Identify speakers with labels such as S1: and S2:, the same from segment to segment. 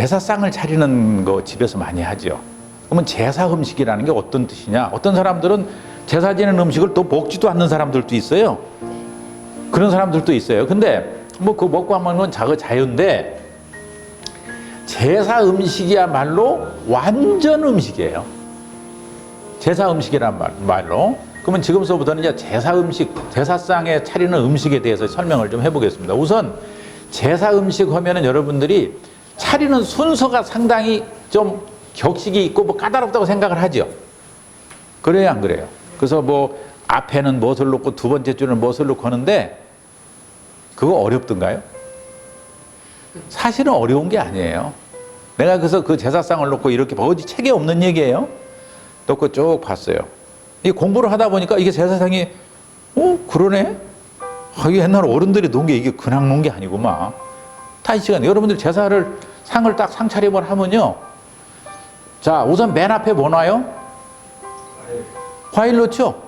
S1: 제사상을 차리는 거 집에서 많이 하죠. 그러면 제사 음식이라는 게 어떤 뜻이냐? 어떤 사람들은 제사 지내는 음식을 또 먹지도 않는 사람들도 있어요. 그런 사람들도 있어요. 근데 뭐 그거 먹고 하는 건 자유인데, 제사 음식이야말로 완전 음식이에요. 제사 음식이란 말로. 그러면 지금서부터는 이제 제사 음식, 제사상에 차리는 음식에 대해서 설명을 좀 해보겠습니다. 우선 제사 음식 하면은 여러분들이 차리는 순서가 상당히 좀 격식이 있고 뭐 까다롭다고 생각을 하죠. 그래요, 안 그래요? 그래서 뭐 앞에는 무엇을 놓고 두 번째 줄은 무엇을 놓고 하는데, 그거 어렵던가요? 사실은 어려운 게 아니에요. 내가 그래서 그 제사상을 놓고 이렇게 어디 책에 없는 얘기예요. 놓고 쭉 봤어요. 이 공부를 하다 보니까 이게 제사상이, 그러네? 이게 옛날 어른들이 놓은 게 이게 그냥 놓은 게 아니구만. 다 이 시간에 여러분들 상을 딱 상차림을 하면요. 자, 우선 맨 앞에 뭐 놔요? 과일 놓죠?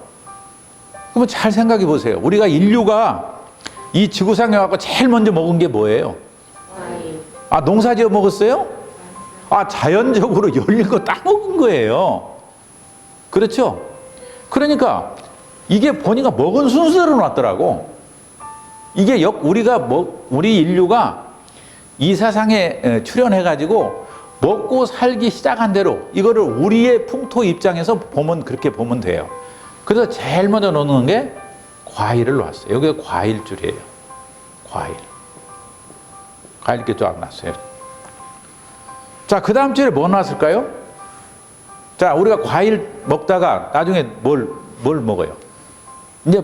S1: 그러면 잘 생각해 보세요. 우리가 인류가 이 지구상에 와서 제일 먼저 먹은 게 뭐예요? 과일. 아, 농사 지어 먹었어요? 아, 자연적으로 열린 거 딱 먹은 거예요. 그렇죠? 그러니까 이게 보니까 먹은 순서로 놨더라고. 이게 우리 인류가 이 세상에 출현해가지고 먹고 살기 시작한 대로 이거를 우리의 풍토 입장에서 그렇게 보면 돼요. 그래서 제일 먼저 넣는 게 과일을 놨어요. 여기가 과일줄이에요. 과일 이렇게 쫙 놨어요. 자, 그 다음 줄에 뭐 놨을까요? 자, 우리가 과일 먹다가 나중에 뭘 먹어요? 이제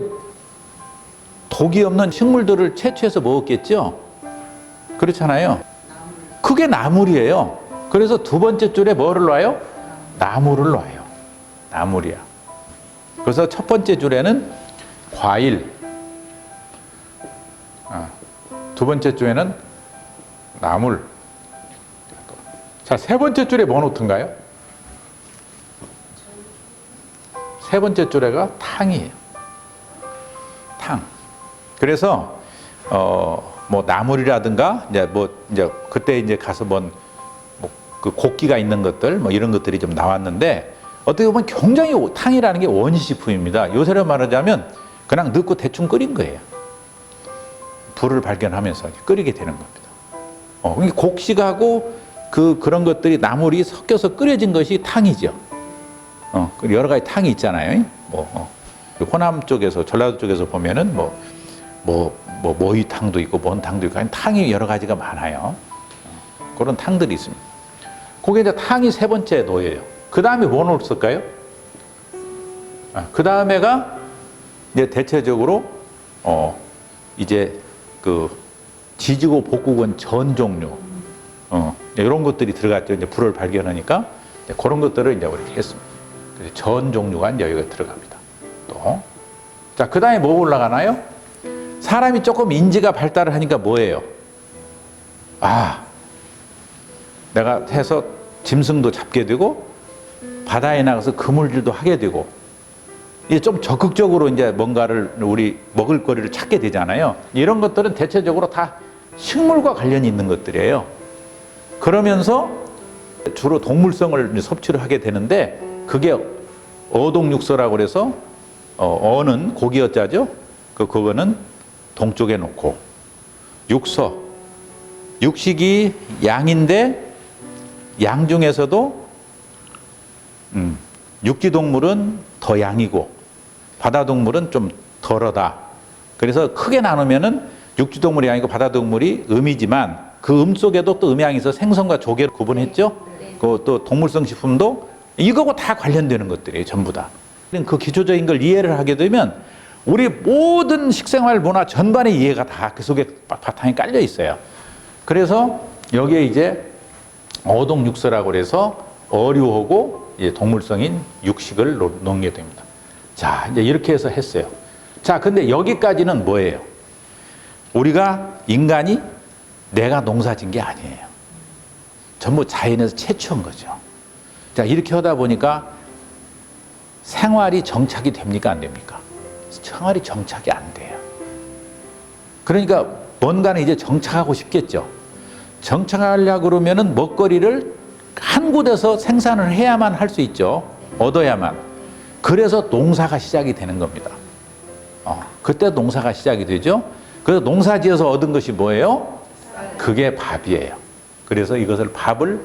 S1: 독이 없는 식물들을 채취해서 먹었겠죠? 그렇잖아요. 그게 나물이에요. 그래서 두 번째 줄에 뭐를 놔요? 나물을 놔요. 나물이야. 그래서 첫 번째 줄에는 과일, 두 번째 줄에는 나물. 자, 세 번째 줄에 뭐 놓던가요? 세 번째 줄에가 탕이에요. 탕. 그래서 뭐 나물이라든가 이제 그때 이제 가서 그 곡기가 있는 것들 뭐 이런 것들이 좀 나왔는데, 어떻게 보면 굉장히 탕이라는 게 원시식품입니다. 요새로 말하자면 그냥 넣고 대충 끓인 거예요. 불을 발견하면서 끓이게 되는 겁니다. 곡식하고 그런 것들이 나물이 섞여서 끓여진 것이 탕이죠. 여러 가지 탕이 있잖아요. 호남 쪽에서, 전라도 쪽에서 보면은 모이탕도 있고 뭔 탕도 있고 탕이 여러 가지가 많아요. 그런 탕들이 있습니다. 그게 이제 탕이 세 번째 노예예요. 그 다음에 뭐 넣었을까요? 그 다음에가 이제 대체적으로 이제 그 지지고 볶국은 전 종류, 이런 것들이 들어갔죠. 이제 불을 발견하니까 그런 것들을 이제 우리가 했습니다. 그래서 전 종류가 이제 여기가 들어갑니다. 또, 자, 그 다음에 뭐 올라가나요? 사람이 조금 인지가 발달을 하니까 뭐예요? 내가 해서 짐승도 잡게 되고 바다에 나가서 그물질도 하게 되고, 이제 좀 적극적으로 이제 뭔가를 우리 먹을 거리를 찾게 되잖아요. 이런 것들은 대체적으로 다 식물과 관련이 있는 것들이에요. 그러면서 주로 동물성을 섭취를 하게 되는데, 그게 어동육서라고 그래서 어는 고기어자죠. 그거는 동쪽에 놓고, 육식이 양인데 양 중에서도 육지동물은 더 양이고 바다동물은 좀 덜하다. 그래서 크게 나누면은 육지동물이 양이고 바다동물이 음이지만, 그 음 속에도 또 음양이 있어 생선과 조개를 구분했죠. 또 동물성 식품도 이거하고 다 관련되는 것들이에요. 전부 다. 그 기초적인 걸 이해를 하게 되면 우리 모든 식생활 문화 전반의 이해가 다 그 속에 바탕이 깔려 있어요. 그래서 여기에 이제 어동육서라고 해서 어류하고 이제 동물성인 육식을 놓게 됩니다. 자, 이제 이렇게 해서 했어요. 자, 근데 여기까지는 뭐예요? 우리가 인간이 내가 농사진 게 아니에요. 전부 자연에서 채취한 거죠. 자, 이렇게 하다 보니까 생활이 정착이 됩니까? 안 됩니까? 생활이 정착이 안 돼요. 그러니까 뭔가는 이제 정착하고 싶겠죠. 정착하려고 그러면은 먹거리를 한 곳에서 생산을 해야만 할 수 있죠. 얻어야만. 그래서 농사가 시작이 되는 겁니다. 그때 농사가 시작이 되죠. 그래서 농사 지어서 얻은 것이 뭐예요? 그게 밥이에요. 그래서 이것을 밥을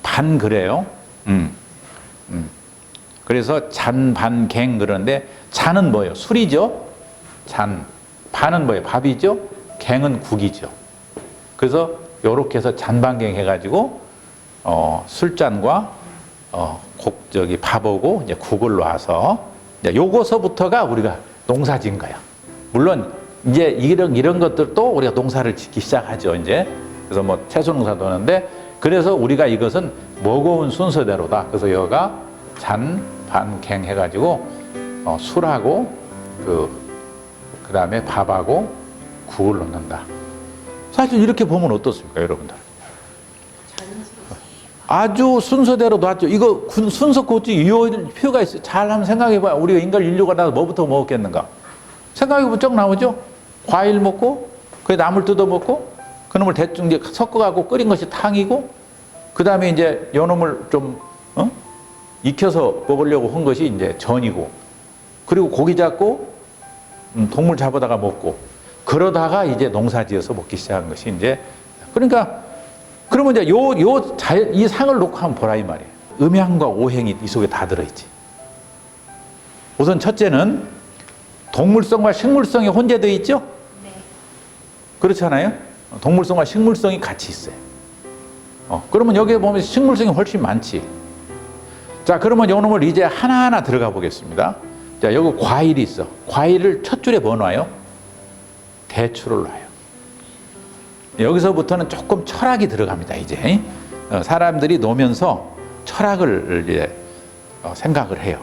S1: 반 그래요. 그래서 잔반갱 그러는데 잔은 뭐예요? 술이죠. 잔. 반은 뭐예요? 밥이죠. 갱은 국이죠. 그래서 요렇게 해서 잔반갱 해가지고 술잔과 밥하고 이제 국을 놔서 이제 요거서부터가 우리가 농사진 거야. 물론 이제 이런 것들도 우리가 농사를 짓기 시작하죠. 이제 그래서 뭐 채소 농사도 하는데 그래서 우리가 이것은 먹어온 순서대로다. 그래서 여기가 잔반갱 해가지고 술하고 그다음에 밥하고 국을 넣는다. 사실 이렇게 보면 어떻습니까, 여러분들? 아주 순서대로 놨죠. 이거 순서 고치 이유표가 있어요. 잘 한번 생각해봐요. 우리가 인류가 나서 뭐부터 먹었겠는가? 생각해보면 쭉 나오죠. 과일 먹고, 그 나물 뜯어 먹고, 그놈을 대충 이제 섞어가고 끓인 것이 탕이고, 그 다음에 이제 요놈을 좀 익혀서 먹으려고 한 것이 이제 전이고, 그리고 고기 잡고 동물 잡아다가 먹고, 그러다가 이제 농사 지어서 먹기 시작한 것이 이제, 그러니까 그러면 이제 이 상을 놓고 한번 보라 이 말이에요. 음양과 오행이 이 속에 다 들어있지. 우선 첫째는 동물성과 식물성이 혼재되어 있죠? 네. 그렇잖아요? 동물성과 식물성이 같이 있어요. 그러면 여기에 보면 식물성이 훨씬 많지. 자, 그러면 요 놈을 이제 하나하나 들어가 보겠습니다. 자, 여기 과일이 있어. 과일을 첫 줄에 뭐 놔요? 대추를 놔요. 여기서부터는 조금 철학이 들어갑니다, 이제. 사람들이 놓으면서 철학을 이제 생각을 해요.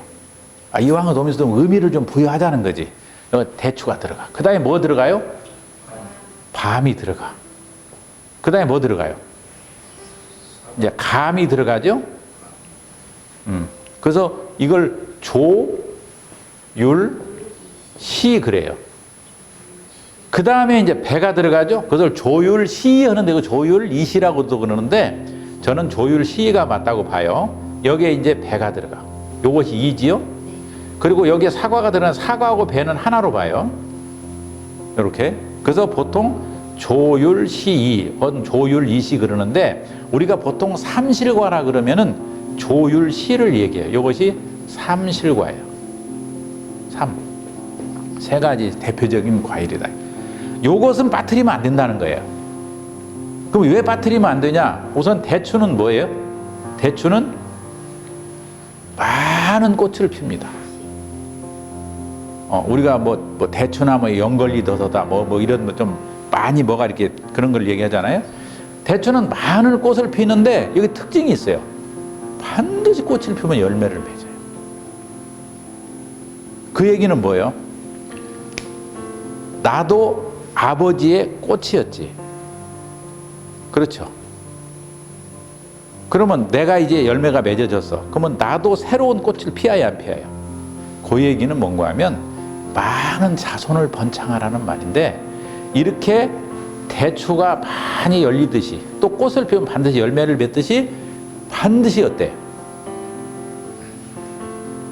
S1: 이왕을 놓으면서 좀 의미를 좀 부여하자는 거지. 여기 대추가 들어가. 그 다음에 뭐 들어가요? 밤이 들어가. 그 다음에 뭐 들어가요? 이제 감이 들어가죠? 그래서 이걸 조, 율, 시 그래요. 그 다음에 이제 배가 들어가죠. 그것을 조율 시 하는데 그 조율 이시라고도 그러는데 저는 조율 시가 맞다고 봐요. 여기에 이제 배가 들어가. 요것이 이지요. 그리고 여기에 사과가 들어간 사과하고 배는 하나로 봐요. 이렇게. 그래서 보통 조율 시이, 조율 이시 그러는데 우리가 보통 삼실과라 그러면은 조율 시를 얘기해요. 이것이 삼실과예요. 세 가지 대표적인 과일이다. 요것은 빠뜨리면 안 된다는 거예요. 그럼 왜 빠뜨리면 안 되냐? 우선 대추는 뭐예요? 대추는 많은 꽃을 핍니다. 우리가 뭐 대추나 뭐 연걸리 더서다 뭐 이런 좀 많이 뭐가 이렇게 그런 걸 얘기하잖아요. 대추는 많은 꽃을 피는데 여기 특징이 있어요. 반드시 꽃을 피우면 열매를 맺어요. 그 얘기는 뭐예요? 나도 아버지의 꽃이었지. 그렇죠. 그러면 내가 이제 열매가 맺어졌어. 그러면 나도 새로운 꽃을 피어야 안 피어요? 그 얘기는 뭔가 하면 많은 자손을 번창하라는 말인데 이렇게 대추가 많이 열리듯이 또 꽃을 피우면 반드시 열매를 맺듯이 반드시 어때?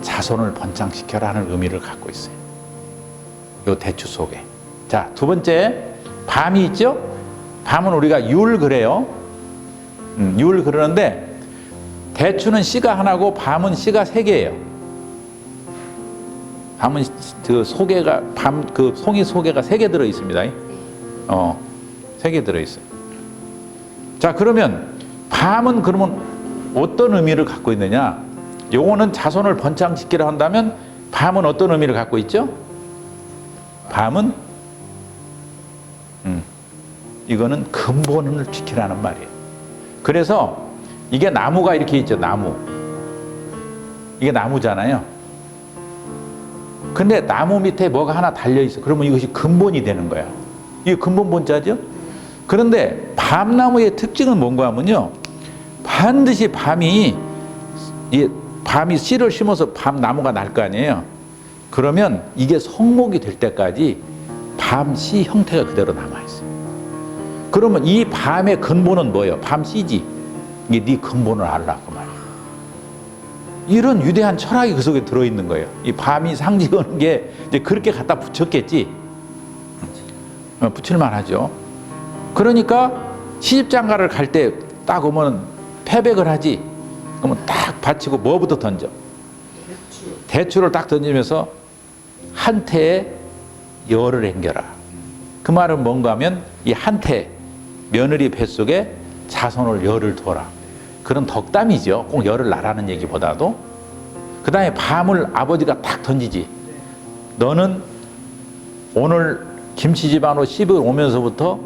S1: 자손을 번창시켜라는 의미를 갖고 있어요. 요 대추 속에. 자, 두 번째 밤이 있죠? 밤은 우리가 율 그래요. 율 그러는데 대추는 씨가 하나고 밤은 씨가 세 개예요. 밤은 그 소개가 그 송이 소개가 세 개 들어 있습니다. 세 개 들어 있어요. 자, 그러면 밤은 그러면 어떤 의미를 갖고 있느냐? 요거는 자손을 번창시키려 한다면 밤은 어떤 의미를 갖고 있죠? 밤은 이거는 근본을 지키라는 말이에요. 그래서 이게 나무가 이렇게 있죠. 나무. 이게 나무잖아요. 근데 나무 밑에 뭐가 하나 달려있어. 그러면 이것이 근본이 되는 거야. 이게 근본 본자죠. 그런데 밤나무의 특징은 뭔가 하면요. 반드시 밤이 씨를 심어서 밤나무가 날 거 아니에요. 그러면 이게 성목이 될 때까지 밤씨 형태가 그대로 남아있어요. 그러면 이 밤의 근본은 뭐예요? 밤 씨지. 이게 네 근본을 알라 그 말이에요. 이런 위대한 철학이 그 속에 들어있는 거예요. 이 밤이 상징하는 게 이제 그렇게 갖다 붙였겠지. 붙일만 하죠. 그러니까 시집장가를 갈 때 딱 오면 패백을 하지. 그러면 딱 받치고 뭐부터 던져? 대추를 딱 던지면서 한태에 열을 앵겨라. 그 말은 뭔가 하면 이 한태, 며느리 뱃속에 자손을 열을 둬라. 그런 덕담이죠. 꼭 열을 나라는 얘기보다도. 그 다음에 밤을 아버지가 딱 던지지. 너는 오늘 김씨 집안으로 시집을 오면서부터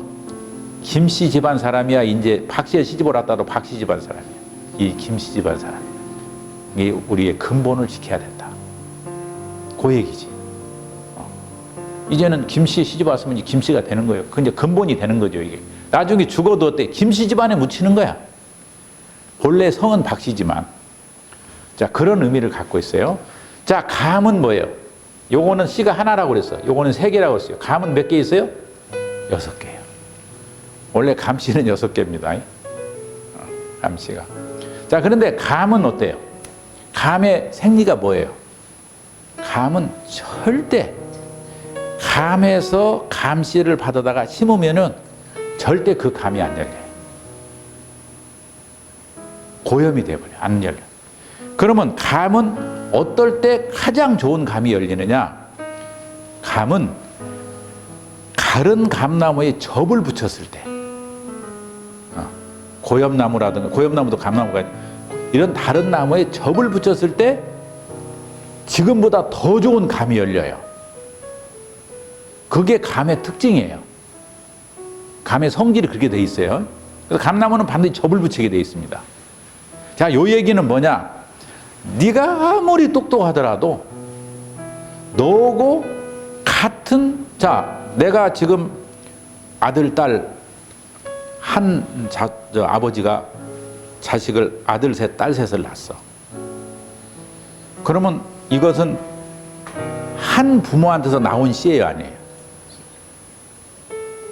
S1: 김씨 집안 사람이야. 이제 박씨에 시집을 왔다도 박씨 집안 사람이야. 이 김씨 집안 사람이야. 이게 우리의 근본을 지켜야 된다. 그 얘기지. 이제는 김씨 시집 왔으면 이제 김씨가 되는 거예요. 그 이제 근본이 되는 거죠, 이게. 나중에 죽어도 어때? 김씨 집안에 묻히는 거야. 본래 성은 박씨지만. 자, 그런 의미를 갖고 있어요. 자, 감은 뭐예요? 요거는 씨가 하나라고 그랬어. 요거는 세 개라고 했어요. 감은 몇 개 있어요? 6개예요. 원래 감씨는 6개입니다. 감씨가. 자, 그런데 감은 어때요? 감의 생리가 뭐예요? 감은 절대 감에서 감씨를 받아다가 심으면은 절대 그 감이 안 열려요. 고염이 돼버려요. 안 열려요. 그러면 감은 어떨 때 가장 좋은 감이 열리느냐? 감은 다른 감나무에 접을 붙였을 때, 고염나무라든가, 고염나무도 감나무가 이런 다른 나무에 접을 붙였을 때 지금보다 더 좋은 감이 열려요. 그게 감의 특징이에요. 감의 성질이 그렇게 돼 있어요. 그래서 감나무는 반드시 접을 붙이게 돼 있습니다. 자, 요 얘기는 뭐냐? 네가 아무리 똑똑하더라도 너고 같은, 자, 내가 지금 아들, 딸 아버지가 자식을 아들 셋, 딸 셋을 낳았어. 그러면 이것은 한 부모한테서 나온 씨예요, 아니에요?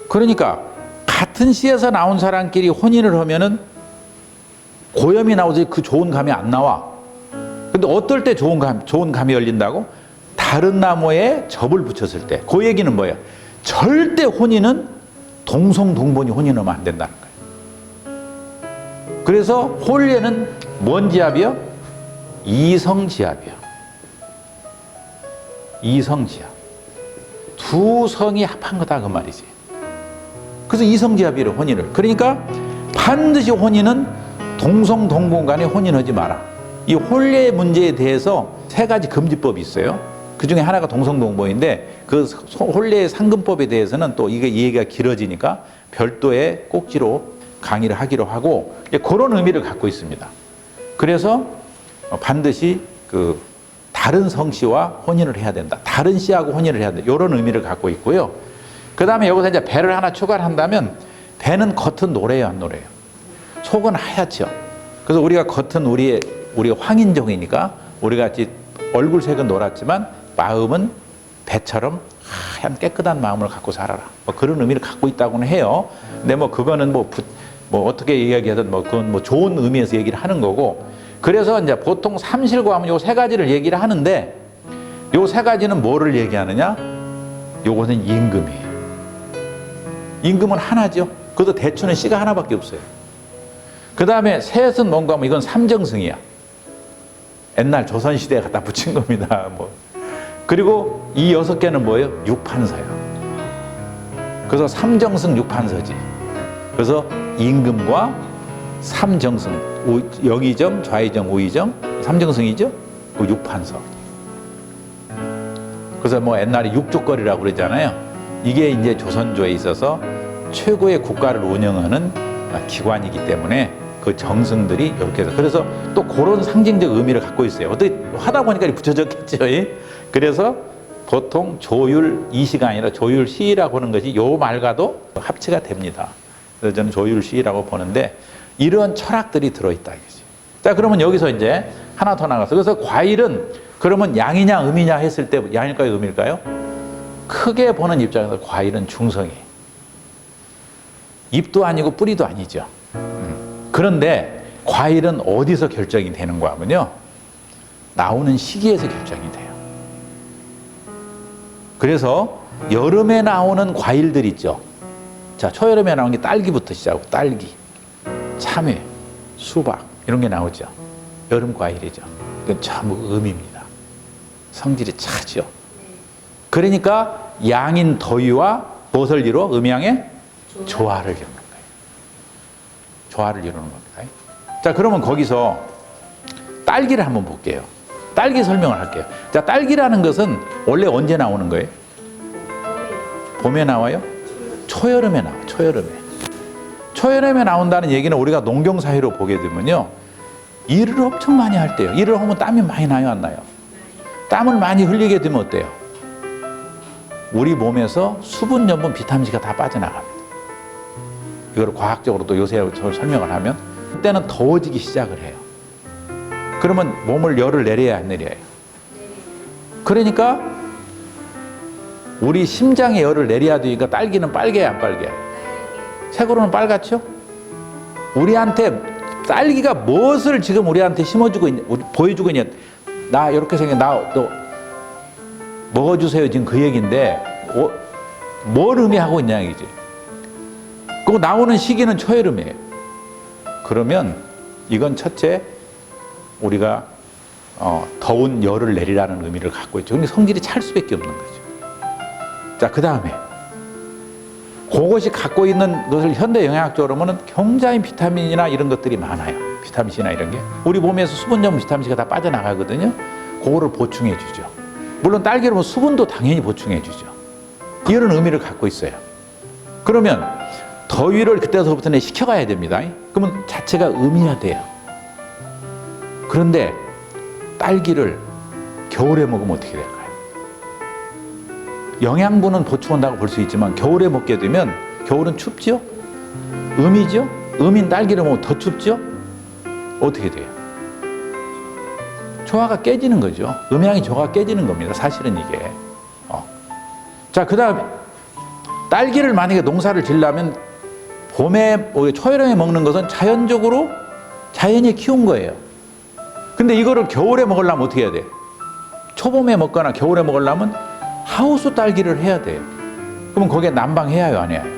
S1: 그러니까 같은 씨에서 나온 사람끼리 혼인을 하면은 고염이 나오지 그 좋은 감이 안 나와. 근데 어떨 때 좋은 감이 열린다고? 다른 나무에 접을 붙였을 때. 그 얘기는 뭐예요? 절대 혼인은 동성동본이 혼인하면 안 된다는 거예요. 그래서 혼례는 뭔 지합이요? 이성지합이요. 이성지합. 두 성이 합한 거다 그 말이지. 그래서 이성지합이래, 혼인을. 그러니까 반드시 혼인은 동성동본 간에 혼인하지 마라. 이 혼례 문제에 대해서 3가지 금지법이 있어요. 그 중에 하나가 동성동본인데 그 혼례 상금법에 대해서는 또 이게 얘기가 길어지니까 별도의 꼭지로 강의를 하기로 하고 그런 의미를 갖고 있습니다. 그래서 반드시 그 다른 성씨와 혼인을 해야 된다. 다른 씨하고 혼인을 해야 된다. 이런 의미를 갖고 있고요. 그 다음에 여기서 이제 배를 하나 추가를 한다면 배는 겉은 노래요, 안 노래요? 속은 하얗죠. 그래서 우리가 겉은 우리가 황인종이니까 우리가 같이 얼굴색은 노랗지만 마음은 배처럼 하얀 깨끗한 마음을 갖고 살아라. 뭐 그런 의미를 갖고 있다고는 해요. 근데 뭐 그거는 뭐 어떻게 이야기하든 뭐 그건 뭐 좋은 의미에서 얘기를 하는 거고. 그래서 이제 보통 삼실과 하면 요 3가지를 얘기를 하는데 요 3가지는 뭐를 얘기하느냐? 요거는 임금이에요. 임금은 하나죠. 그래도 대추는 씨가 하나밖에 없어요. 그 다음에 셋은 뭔가 하면 이건 삼정승이야. 옛날 조선시대에 갖다 붙인 겁니다. 뭐. 그리고 이 6개는 뭐예요? 육판서야. 그래서 삼정승 육판서지. 그래서 임금과 삼정승, 영의정, 좌의정, 우의정, 삼정승이죠? 그 육판서. 그래서 뭐 옛날에 육조거리라고 그러잖아요. 이게 이제 조선조에 있어서 최고의 국가를 운영하는 기관이기 때문에 그 정승들이 이렇게 해서 그래서 또 그런 상징적 의미를 갖고 있어요. 어떻게 하다 보니까 붙여졌겠죠. 그래서 보통 조율이시가 아니라 조율시라고 하는 것이 요 말과도 합치가 됩니다. 그래서 저는 조율시라고 보는데 이런 철학들이 들어있다 이거지. 자, 그러면 여기서 이제 하나 더 나가서 그래서 과일은 그러면 양이냐 음이냐 했을 때 양일까요 음일까요? 크게 보는 입장에서 과일은 중성이에요. 잎도 아니고 뿌리도 아니죠. 그런데 과일은 어디서 결정이 되는가 하면요, 나오는 시기에서 결정이 돼요. 그래서 여름에 나오는 과일들 있죠. 자, 초여름에 나오는 게 딸기부터 시작하고, 딸기, 참외, 수박 이런 게 나오죠. 여름 과일이죠. 이건 전부 음입니다. 성질이 차죠. 그러니까 양인 더위와 무엇을 이루어? 음양의 조화를 이루는 거예요. 조화를 이루는 겁니다. 자, 그러면 거기서 딸기를 한번 볼게요. 딸기 설명을 할게요. 자, 딸기라는 것은 원래 언제 나오는 거예요? 봄에 나와요? 초여름에 나와요. 초여름에. 초여름에 나온다는 얘기는 우리가 농경사회로 보게 되면요, 일을 엄청 많이 할 때요. 일을 하면 땀이 많이 나요, 안 나요? 땀을 많이 흘리게 되면 어때요? 우리 몸에서 수분, 염분, 비타민C가 다 빠져나갑니다. 이걸 과학적으로 또 요새 설명을 하면, 그때는 더워지기 시작을 해요. 그러면 몸을 열을 내려야 안 내려요? 그러니까 우리 심장에 열을 내려야 되니까 딸기는 빨개요, 안 빨개요? 색으로는 빨갛죠? 우리한테 딸기가 무엇을 지금 우리한테 심어주고 있냐, 보여주고 있냐, 나 이렇게 생겨, 나 또 먹어주세요, 지금 그 얘기인데, 뭘 의미하고 있냐 얘기지. 그거 나오는 시기는 초여름이에요. 그러면 이건 첫째, 우리가 더운 열을 내리라는 의미를 갖고 있죠. 근데 성질이 찰 수밖에 없는 거죠. 자, 그 다음에 그것이 갖고 있는 것을 현대 영양학적으로 보면 경자인 비타민이나 이런 것들이 많아요. 비타민C나 이런 게 우리 몸에서 수분, 염분, 비타민C가 다 빠져나가거든요. 그거를 보충해 주죠. 물론 딸기를 보면 수분도 당연히 보충해 주죠. 이런 의미를 갖고 있어요. 그러면 더위를 그때서부터 식혀가야 됩니다. 그러면 자체가 음이야 돼요. 그런데 딸기를 겨울에 먹으면 어떻게 될까요? 영양분은 보충한다고 볼 수 있지만 겨울에 먹게 되면, 겨울은 춥죠? 음이죠? 음인 딸기를 먹으면 더 춥죠? 어떻게 돼요? 조화가 깨지는 거죠. 음양이 조화가 깨지는 겁니다. 사실은 이게. 자, 그 다음에 딸기를 만약에 농사를 지으려면 봄에, 초여름에 먹는 것은 자연적으로 자연이 키운 거예요. 근데 이거를 겨울에 먹으려면 어떻게 해야 돼요? 초봄에 먹거나 겨울에 먹으려면 하우스 딸기를 해야 돼요. 그러면 거기에 난방해야 해요, 안 해야 해요?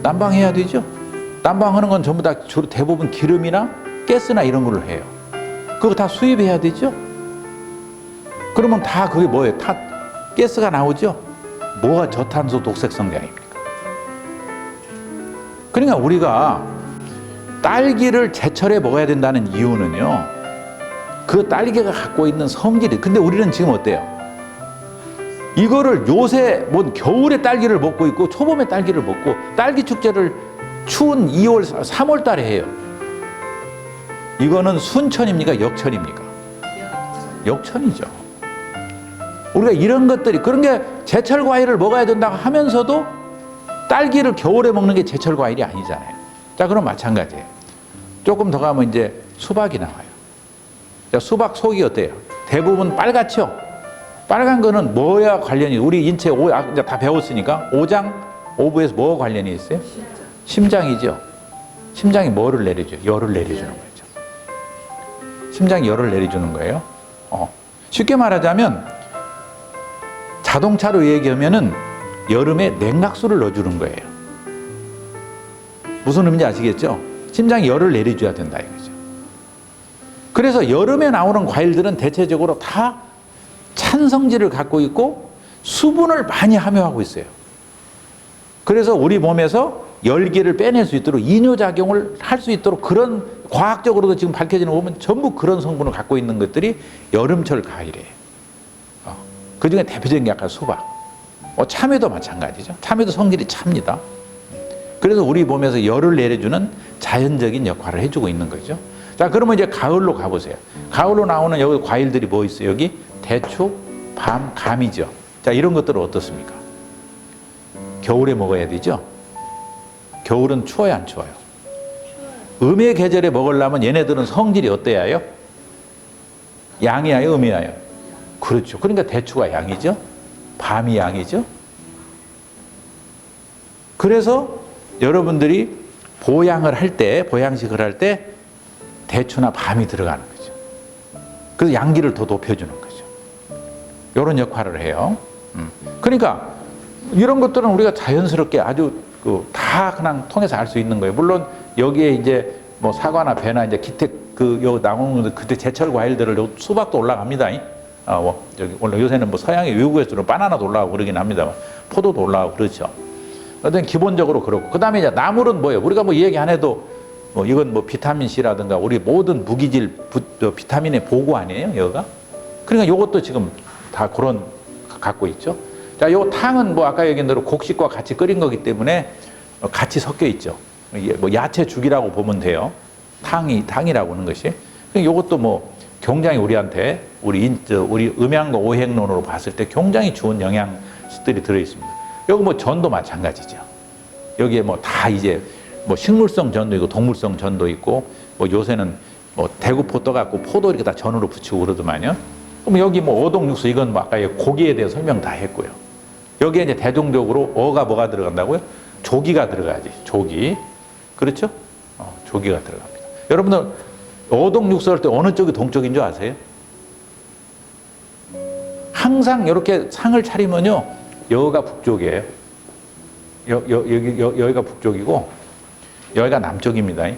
S1: 난방해야 되죠? 난방하는 건 전부 다 주로 대부분 기름이나 가스나 이런 걸로 해요. 그거 다 수입해야 되죠? 그러면 다 그게 뭐예요? 다 가스가 나오죠? 뭐가 저탄소 독색 성장입니까? 그러니까 우리가 딸기를 제철에 먹어야 된다는 이유는요, 그 딸기가 갖고 있는 성질이, 근데 우리는 지금 어때요? 이거를 요새 뭐 겨울에 딸기를 먹고 있고 초봄에 딸기를 먹고, 딸기 축제를 추운 2월, 3월 달에 해요. 이거는 순천입니까? 역천입니까? 역천이죠. 우리가 이런 것들이, 그런 게 제철 과일을 먹어야 된다고 하면서도 딸기를 겨울에 먹는 게 제철 과일이 아니잖아요. 자, 그럼 마찬가지예요. 조금 더 가면 이제 수박이 나와요. 자, 수박 속이 어때요? 대부분 빨갛죠? 빨간 거는 뭐야 관련이, 우리 인체 이제 다 배웠으니까 오장, 오부에서 뭐가 관련이 있어요? 심장이죠. 심장이 뭐를 내려줘요? 열을 내려주는 거죠. 심장이 열을 내려주는 거예요. 쉽게 말하자면 자동차로 얘기하면은 여름에 냉각수를 넣어주는 거예요. 무슨 의미인지 아시겠죠? 심장이 열을 내려줘야 된다 이거죠. 그래서 여름에 나오는 과일들은 대체적으로 다 찬 성질을 갖고 있고 수분을 많이 함유하고 있어요. 그래서 우리 몸에서 열기를 빼낼 수 있도록, 이뇨작용을 할 수 있도록, 그런 과학적으로도 지금 밝혀지는 거 보면 전부 그런 성분을 갖고 있는 것들이 여름철 과일이에요. 그 중에 대표적인 게 아까 수박, 참외도 마찬가지죠. 참외도 성질이 찹니다. 그래서 우리 몸에서 열을 내려주는 자연적인 역할을 해주고 있는 거죠. 자, 그러면 이제 가을로 가보세요. 가을로 나오는 여기 과일들이 뭐 있어요? 여기 대추, 밤, 감이죠. 자, 이런 것들은 어떻습니까? 겨울에 먹어야 되죠. 겨울은 추워요, 안 추워요? 음의 계절에 먹으려면 얘네들은 성질이 어때야 해요? 양이야요, 음이야요? 그렇죠. 그러니까 대추가 양이죠. 밤이 양이죠. 그래서 여러분들이 보양을 할 때, 보양식을 할 때 대추나 밤이 들어가는 거죠. 그래서 양기를 더 높여주는 거죠. 이런 역할을 해요. 그러니까 이런 것들은 우리가 자연스럽게 아주 다 그냥 통해서 알 수 있는 거예요. 물론 여기에 이제 뭐 사과나 배나 이제 기택 요 나오는 그때 제철 과일들을 수박도 올라갑니다. 저기 원래 요새는 뭐 서양의 외국에서는 바나나도 올라가고 그러긴 합니다만 포도도 올라가고 그렇죠. 어떤 기본적으로 그렇고 그 다음에 이제 나물은 뭐예요? 우리가 뭐 얘기 안 해도 뭐 이건 뭐 비타민 C라든가 우리 모든 무기질 비타민의 보고 아니에요, 여가? 그러니까 요것도 지금 다 그런 갖고 있죠. 자, 요 탕은 뭐 아까 얘기한 대로 곡식과 같이 끓인 거기 때문에 같이 섞여 있죠. 이게 뭐 야채 죽이라고 보면 돼요. 탕이라고 하는 것이. 요것도 뭐 굉장히 우리한테 우리 음양과 오행론으로 봤을 때 굉장히 좋은 영양식들이 들어 있습니다. 여기 뭐 전도 마찬가지죠. 여기에 뭐 다 이제 뭐 식물성 전도 있고 동물성 전도 있고 뭐 요새는 뭐 대구포 떠갖고 포도 이렇게 다 전으로 붙이고 그러더만요. 그럼 여기 뭐 어동육수 이건 뭐 아까 고기에 대해 설명 다 했고요. 여기에 이제 대중적으로 어가 뭐가 들어간다고요? 조기가 들어가야지. 조기. 그렇죠? 조기가 들어갑니다. 여러분들 어동육수 할 때 어느 쪽이 동쪽인 줄 아세요? 항상 이렇게 상을 차리면요. 여기가 북쪽이에요. 여기가 북쪽이고 여기가 남쪽입니다.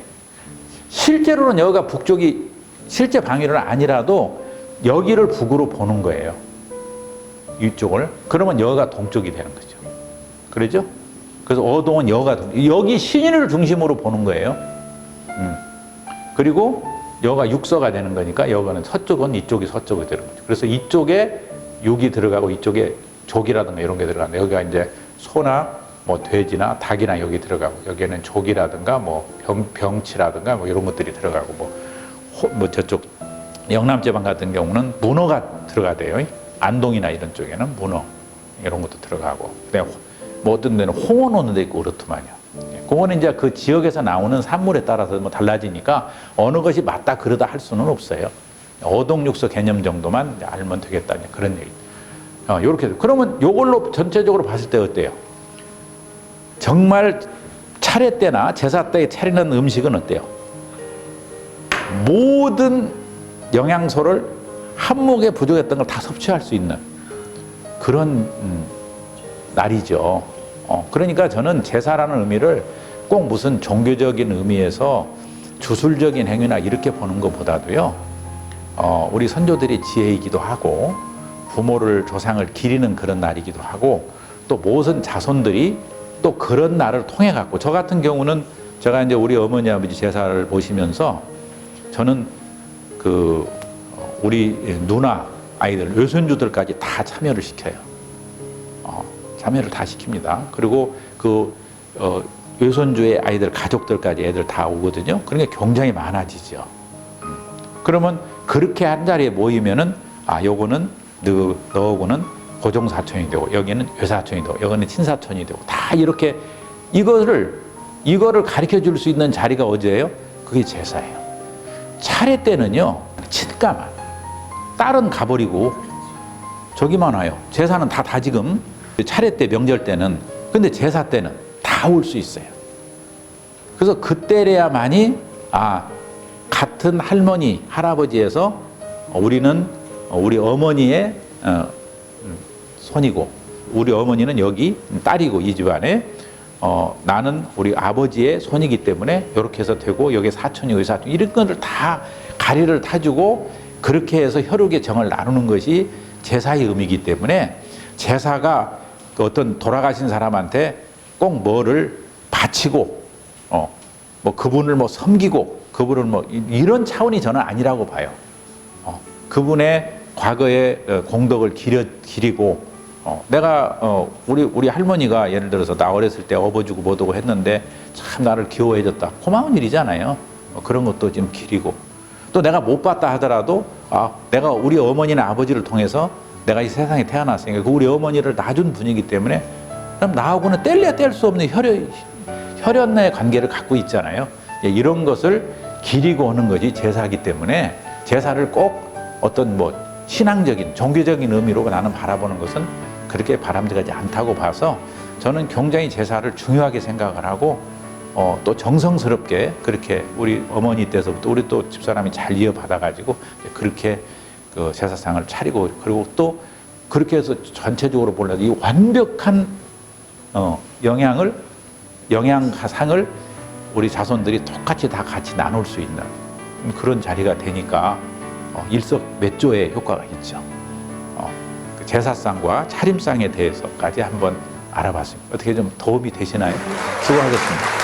S1: 실제로는 여기가 북쪽이 실제 방위는 아니라도 여기를 북으로 보는 거예요. 이쪽을. 그러면 여기가 동쪽이 되는 거죠. 그러죠? 그래서 어동은 여기 신인을 중심으로 보는 거예요. 그리고 여기가 육서가 되는 거니까 여기는 서쪽은 이쪽이 서쪽이 되는 거죠. 그래서 이쪽에 육이 들어가고 이쪽에 족이라든가 이런 게 들어가는데 여기가 이제 소나 뭐 돼지나 닭이나 여기 들어가고 여기에는 족이라든가 뭐 병치라든가 뭐 이런 것들이 들어가고 뭐 저쪽 영남지방 같은 경우는 문어가 들어가대요. 안동이나 이런 쪽에는 문어 이런 것도 들어가고 뭐 어떤 데는 홍어 넣는 데 있고 그렇더만요. 그거는 이제 그 지역에서 나오는 산물에 따라서 뭐 달라지니까 어느 것이 맞다 그러다 할 수는 없어요. 어동육서 개념 정도만 알면 되겠다 그런 얘기. 요렇게 그러면 요걸로 전체적으로 봤을 때 어때요? 정말 차례 때나 제사 때 차리는 음식은 어때요? 모든 영양소를 한 몫에 부족했던 걸 다 섭취할 수 있는 그런 날이죠. 그러니까 저는 제사라는 의미를 꼭 무슨 종교적인 의미에서 주술적인 행위나 이렇게 보는 것보다도요. 우리 선조들의 지혜이기도 하고 부모를 조상을 기리는 그런 날이기도 하고 또 모든 자손들이 또 그런 날을 통해 갖고 저 같은 경우는 제가 이제 우리 어머니 아버지 제사를 보시면서 저는 우리 누나 아이들 외손주들까지 다 참여를 시켜요. 참여를 다 시킵니다. 그리고 외손주의 아이들 가족들까지 애들 다 오거든요. 그러니까 굉장히 많아지죠. 그러면 그렇게 한 자리에 모이면은 요거는 너하고는 고종사촌이 되고 여기는 외사촌이 되고 여기는 친사촌이 되고 다 이렇게 이거를 가르쳐 줄 수 있는 자리가 어디예요? 그게 제사예요. 차례 때는요. 친가만 딸은 가버리고 저기만 와요. 제사는 다 다지금 차례 때 명절 때는 근데 제사 때는 다 올 수 있어요. 그래서 그때래야만이 같은 할머니 할아버지에서 우리는 우리 어머니의 손이고 우리 어머니는 여기 딸이고 이 집안에 나는 우리 아버지의 손이기 때문에 이렇게 해서 되고 여기 사촌이 의사촌 이런 것을 다 가리를 타주고 그렇게 해서 혈육의 정을 나누는 것이 제사의 의미이기 때문에 제사가 어떤 돌아가신 사람한테 꼭 뭐를 바치고 뭐 그분을 뭐 섬기고 그분을 뭐 이런 차원이 저는 아니라고 봐요. 그분의 과거의 공덕을 기리고 내가 우리 할머니가 예를 들어서 나 어렸을 때 업어주고 뭐두고 했는데 참 나를 귀여워해줬다. 고마운 일이잖아요. 그런 것도 좀 기리고 또 내가 못 봤다 하더라도 내가 우리 어머니나 아버지를 통해서 내가 이 세상에 태어났으니까 그 우리 어머니를 낳아준 분이기 때문에 그럼 나하고는 뗄래야 뗄 수 없는 혈연의 관계를 갖고 있잖아요. 이런 것을 기리고 오는 것이 제사이기 때문에 제사를 꼭 어떤 뭐 신앙적인 종교적인 의미로 나는 바라보는 것은 그렇게 바람직하지 않다고 봐서 저는 굉장히 제사를 중요하게 생각을 하고 또 정성스럽게 그렇게 우리 어머니 때서부터 우리 또 집사람이 잘 이어받아가지고 그렇게 그 제사상을 차리고 그리고 또 그렇게 해서 전체적으로 보려도 이 완벽한 영양상을 우리 자손들이 똑같이 다 같이 나눌 수 있는 그런 자리가 되니까 일석몇조의 효과가 있죠. 그 제사상과 차림상에 대해서까지 한번 알아봤습니다. 어떻게 좀 도움이 되시나요? 수고하셨습니다.